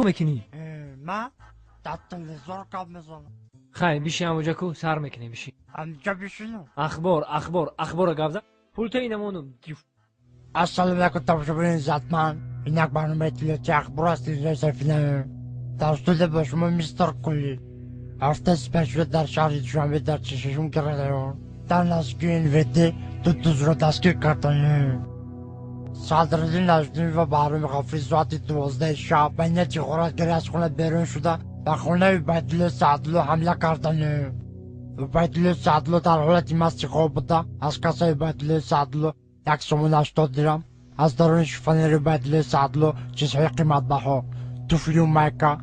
چیکار میکنی؟ من در تلویزیون کار میزنم. خیلی بیشی همونجا کو سر میکنی بیشی. همینجا بشینم. اخبار گفت. پولت اینمونم. السلام علیکم تماشاگران عزتمند. اینک برنامه تلویزیون اخبار است اینجا سفینه. توسط با شما میستر کلی. هفته سپشل در شهر دوشنبه در چششون کرده در نزدیکی NVD دوز را دستگیر کردند. صدراعظم نجمی و برنامه غفری ساعت 12 شب به نیت غارتگری از خانه بیرون شده به خانه عبیدالله سعدلو حمله کردند. عبیدالله سعدلو در حالت مست خواب بوده. از کاسه عبیدالله سعدلو 180 درم، از درون شوفانیر عبیدالله سعدلو چیزهای قیمت بها، تو فیلم میکا،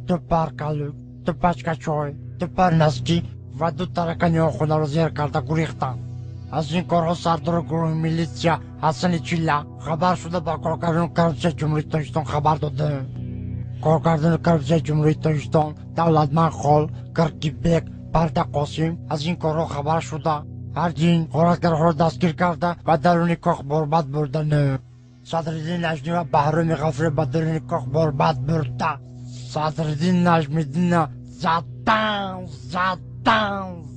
تو پرکالو، تو پچکا چای، تو پرنسکی و دو ترکانی خونه را زیر کرده گریختند. از این کارها سردار گروه میلیسیا حسن چیلا خبر شده با کارگردان کربسه جمهوری تاجیکستان خبر داده. کارگردان کربسه جمهوری تاجیکستان دولتمند خال کرکیبک پرده قاسم از این کارها خبر شده. هرچین غارتگرها را دستگیر کرده و درون کاخ برباد بردن. صدراعظم نجمی و بهرام غفری به درون کاخ برباد برده. صدراعظم نجمیدین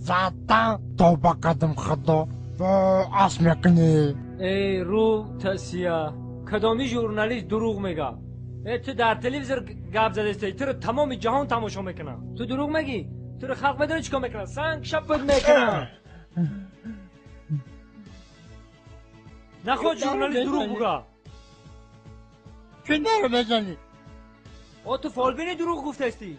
زدن تا با قدم خدا و اس میکنی. ای رو تسیا کدامی ژورنالیست دروغ میگه؟ تو در تلویزیون گپ زده استی تو رو تمام جهان تماشا میکنه. تو دروغ میگی؟ تو رو خلق بدون چیکار میکنه؟ سنگ شپت میکنه. نخود ژورنالیست دروغ بگه. چه نرو بزنی؟ تو فالبینی دروغ گفته استی.